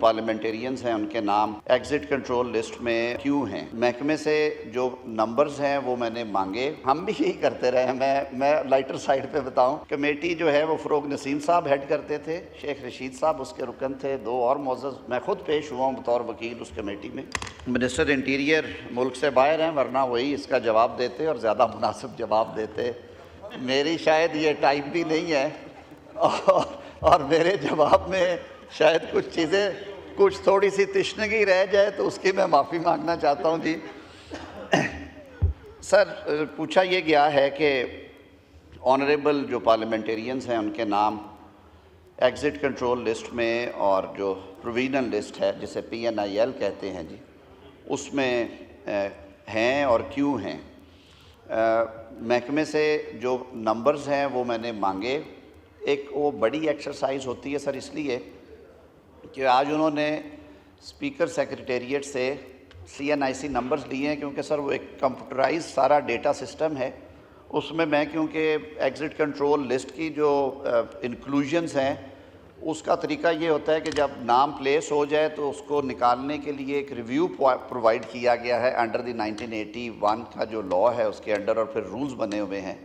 Parliamentarians ہیں ان کے نام ایگزٹ کنٹرول لسٹ میں کیوں ہیں؟ محکمے سے جو نمبرز ہیں وہ میں نے مانگے، ہم بھی یہی کرتے رہے ہیں۔ میں لائٹر سائڈ پہ بتاؤں، کمیٹی جو ہے وہ فروغ نسیم صاحب ہیڈ کرتے تھے، شیخ رشید صاحب اس کے رکن تھے، 2 اور معزز، میں خود پیش ہوا ہوں بطور وکیل اس کمیٹی میں۔ منسٹر انٹیریئر ملک سے باہر ہیں، ورنہ وہی اس کا جواب دیتے اور زیادہ مناسب جواب دیتے۔ میری شاید یہ ٹائم بھی نہیں ہے اور میرے جواب میں شاید کچھ چیزیں کچھ تھوڑی سی تشنگی رہ جائے تو اس کی میں معافی مانگنا چاہتا ہوں۔ جی سر، پوچھا یہ گیا ہے کہ آنریبل جو پارلیمنٹیرینز ہیں ان کے نام ایگزٹ کنٹرول لسٹ میں اور جو پروویژنل لسٹ ہے جسے PNIL کہتے ہیں جی، اس میں ہیں اور کیوں ہیں؟ محکمے سے جو نمبرز ہیں وہ میں نے مانگے۔ ایک وہ بڑی ایکسرسائز ہوتی ہے سر، اس لیے کہ آج انہوں نے اسپیکر سیکریٹریٹ سے CNIC نمبرز لیے ہیں، کیونکہ سر وہ ایک کمپیوٹرائز سارا ڈیٹا سسٹم ہے، اس میں کیونکہ ایگزٹ کنٹرول لسٹ کی جو انکلوژنز ہیں اس کا طریقہ یہ ہوتا ہے کہ جب نام پلیس ہو جائے تو اس کو نکالنے کے لیے ایک ریویو پرووائڈ کیا گیا ہے انڈر دی 1981 کا جو لا ہے اس کے انڈر، اور پھر رولز بنے ہوئے ہیں،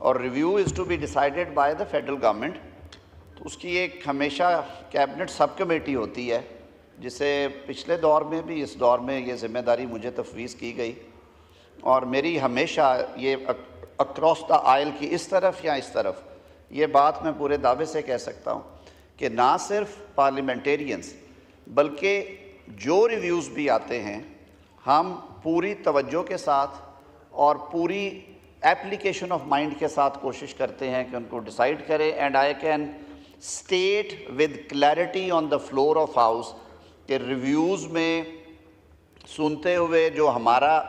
اور review is to be decided by the federal government. تو اس کی ایک ہمیشہ کیبنٹ سب کمیٹی ہوتی ہے، جسے پچھلے دور میں بھی اس دور میں یہ ذمہ داری مجھے تفویض کی گئی، اور میری ہمیشہ یہ اکراس دا آئل کی اس طرف یا اس طرف یہ بات میں پورے دعوے سے کہہ سکتا ہوں کہ نہ صرف پارلیمنٹیرینز بلکہ جو ریویوز بھی آتے ہیں ہم پوری توجہ کے ساتھ اور پوری ایپلیکیشن آف مائنڈ کے ساتھ کوشش کرتے ہیں کہ ان کو ڈیسائیڈ کریں، and I can state with clarity on the floor of house کہ ریویوز میں سنتے ہوئے جو ہمارا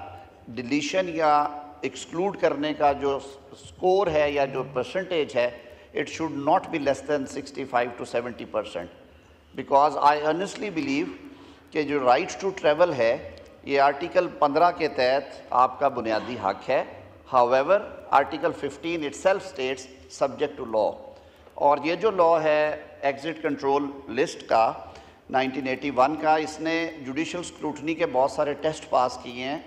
ڈیلیشن یا ایکسکلوڈ کرنے کا جو سکور ہے یا جو پرسنٹیج ہے، it should not be less than 65 to 70%, because I honestly believe کہ جو رائٹ ٹو ٹریول ہے یہ آرٹیکل 15 کے تحت آپ کا بنیادی حق ہے۔ however article 15 itself states subject to law، اور یہ جو لا ہے ایگزٹ کنٹرول لسٹ کا 1981 کا، اس نے جوڈیشل اسکروٹنی کے بہت سارے ٹیسٹ پاس کیے ہیں،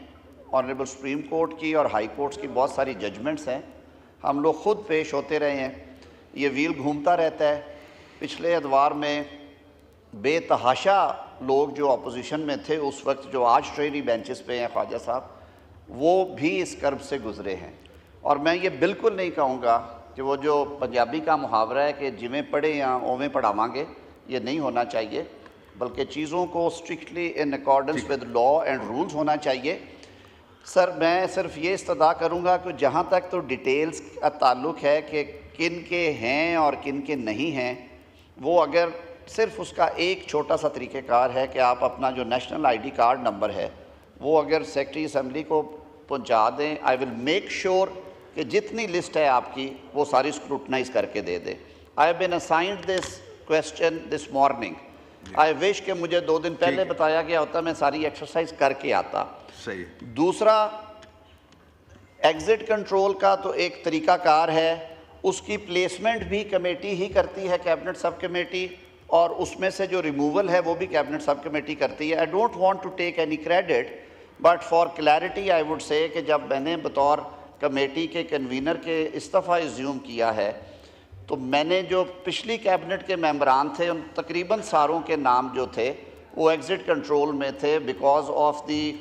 آنریبل سپریم کورٹ کی اور ہائی کورٹس کی بہت ساری ججمنٹس ہیں، ہم لوگ خود پیش ہوتے رہے ہیں، یہ ویل گھومتا رہتا ہے۔ پچھلے ادوار میں بے تحاشا لوگ جو اپوزیشن میں تھے اس وقت، جو آج ٹرینی بینچز پہ ہیں خواجہ صاحب، وہ بھی اس کرب سے گزرے ہیں، اور میں یہ بالکل نہیں کہوں گا کہ وہ جو پنجابی کا محاورہ ہے کہ جویں پڑھے یا اوویں پڑھاواں گے، یہ نہیں ہونا چاہیے، بلکہ چیزوں کو strictly in accordance with law and rules ہونا چاہیے۔ سر، میں صرف یہ استدعا کروں گا کہ جہاں تک تو ڈیٹیلز کا تعلق ہے کہ کن کے ہیں اور کن کے نہیں ہیں، وہ اگر صرف اس کا ایک چھوٹا سا طریقہ کار ہے کہ آپ اپنا جو نیشنل ID کارڈ نمبر ہے وہ اگر سیکرٹری اسمبلی کو پہنچا دیں، آئی ول میک شیور کہ جتنی لسٹ ہے آپ کی وہ ساری اسکروٹنائز کر کے دے دیں۔ I have been assigned this question this morning, I wish کہ مجھے 2 دن پہلے بتایا گیا ہوتا، میں ساری ایکسرسائز کر کے آتا۔ دوسرا، ایگزٹ کنٹرول کا تو ایک طریقہ کار ہے، اس کی پلیسمنٹ بھی کمیٹی ہی کرتی ہے، کیبنٹ سب کمیٹی، اور اس میں سے جو ریموول ہے وہ بھی کیبنٹ سب کمیٹی کرتی ہے۔ I don't want to take any credit, but for clarity I would say کہ جب میں نے بطور کمیٹی کے کنوینر کے استعفیٰ ایزیوم کیا ہے تو میں نے جو پچھلی کیبنٹ کے ممبران تھے ان تقریباً ساروں کے نام جو تھے وہ ایگزٹ کنٹرول میں تھے، because of the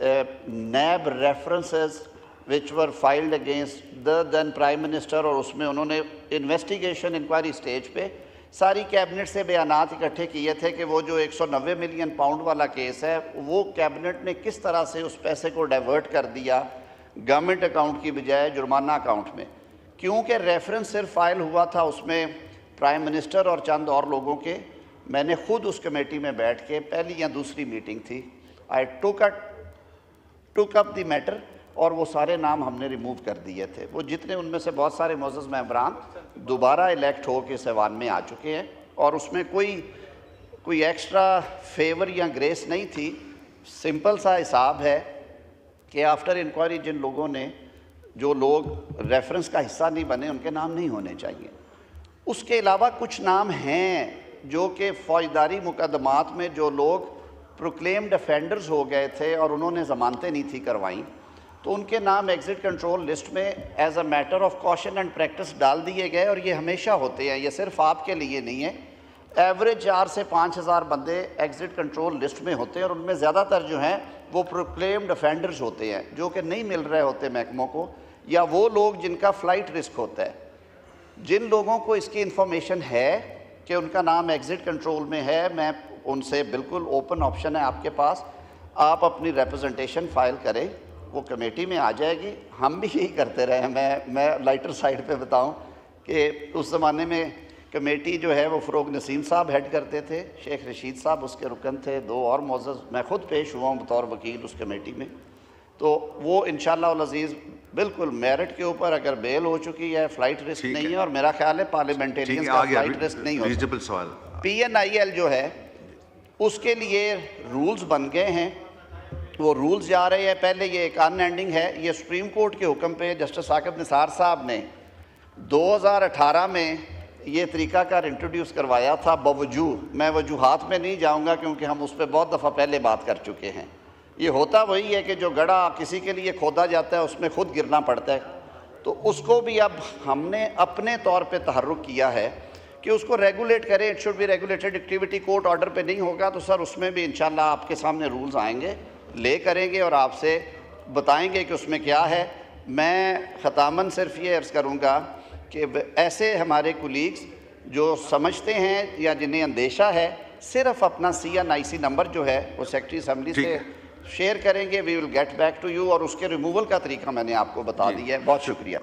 NAB references which were filed against the then Prime Minister، اور اس میں انہوں نے انویسٹیگیشن انکوائری سٹیج پہ ساری کیبنٹ سے بیانات اکٹھے کیے تھے کہ وہ جو 190 ملین پاؤنڈ والا کیس ہے وہ کیبنٹ نے کس طرح سے اس پیسے کو ڈائیورٹ کر دیا گورنمنٹ اکاؤنٹ کی بجائے جرمانہ اکاؤنٹ میں، کیونکہ ریفرنس صرف فائل ہوا تھا اس میں پرائم منسٹر اور چند اور لوگوں کے۔ میں نے خود اس کمیٹی میں بیٹھ کے، پہلی یا دوسری میٹنگ تھی، I took up the matter، اور وہ سارے نام ہم نے ریموو کر دیے تھے۔ وہ جتنے ان میں سے بہت سارے معزز ممبران دوبارہ الیکٹ ہو کے ایوان میں آ چکے ہیں، اور اس میں کوئی ایکسٹرا فیور یا گریس نہیں تھی، سمپل سا حساب ہے کہ آفٹر انکوائری جن لوگوں نے، جو لوگ ریفرنس کا حصہ نہیں بنے، ان کے نام نہیں ہونے چاہیے۔ اس کے علاوہ کچھ نام ہیں جو کہ فوجداری مقدمات میں جو لوگ پروکلیمڈ افینڈرز ہو گئے تھے اور انہوں نے ضمانتیں نہیں تھی کروائیں، تو ان کے نام ایگزٹ کنٹرول لسٹ میں as a matter of caution and practice ڈال دیے گئے، اور یہ ہمیشہ ہوتے ہیں، یہ صرف آپ کے لیے نہیں ہے۔ ایوریج 4 سے 5 ہزار بندے ایگزٹ کنٹرول لسٹ میں ہوتے ہیں، اور ان میں زیادہ تر جو ہیں وہ پروکلیمڈ افینڈرز ہوتے ہیں جو کہ نہیں مل رہے ہوتے محکموں کو، یا وہ لوگ جن کا فلائٹ رسک ہوتا ہے۔ جن لوگوں کو اس کی انفارمیشن ہے کہ ان کا نام ایگزٹ کنٹرول میں ہے، میں ان سے بالکل اوپن آپشن ہے آپ کے پاس، آپ اپنی ریپرزنٹیشن فائل کریں، وہ کمیٹی میں آ جائے گی۔ ہم بھی یہی کرتے رہے ہیں، میں لائٹر سائڈ پہ بتاؤں کہ اس زمانے میں کمیٹی جو ہے وہ فروغ نسیم صاحب ہیڈ کرتے تھے، شیخ رشید صاحب اس کے رکن تھے، 2 اور معزز، میں خود پیش ہوا ہوں بطور وکیل اس کمیٹی میں۔ تو وہ انشاءاللہ العزیز بالکل میرٹ کے اوپر اگر بیل ہو چکی ہے، فلائٹ رسک نہیں ہے، اور میرا خیال ہے پارلیمنٹیرینز کا فلائٹ رسک نہیں ہوتا۔ PNIL جو ہے اس کے لیے رولز بن گئے ہیں، وہ رولز جا رہے ہیں۔ پہلے یہ ایک ان اینڈنگ ہے، یہ سپریم کورٹ کے حکم پہ جسٹس ثاقب نثار صاحب نے 2018 میں یہ طریقہ کار انٹروڈیوس کروایا تھا، باوجود میں وجوہات میں نہیں جاؤں گا کیونکہ ہم اس پہ بہت دفعہ پہلے بات کر چکے ہیں۔ یہ ہوتا وہی ہے کہ جو گڑھا کسی کے لیے کھودا جاتا ہے اس میں خود گرنا پڑتا ہے، تو اس کو بھی اب ہم نے اپنے طور پہ تحرک کیا ہے کہ اس کو ریگولیٹ کریں۔ It should be regulated activity, court order پہ نہیں ہوگا تو سر اس میں بھی انشاءاللہ آپ کے سامنے رولز آئیں گے، لے کریں گے اور آپ سے بتائیں گے کہ اس میں کیا ہے۔ میں ختاماً صرف یہ عرض کروں گا کہ ایسے ہمارے کولیگز جو سمجھتے ہیں یا جنہیں اندیشہ ہے، صرف اپنا CNIC نمبر جو ہے وہ سیکرٹری اسمبلی سے شیئر کریں گے، we will get back to you, اور اس کے ریموول کا طریقہ میں نے آپ کو بتا دیا ہے۔ بہت شکریہ۔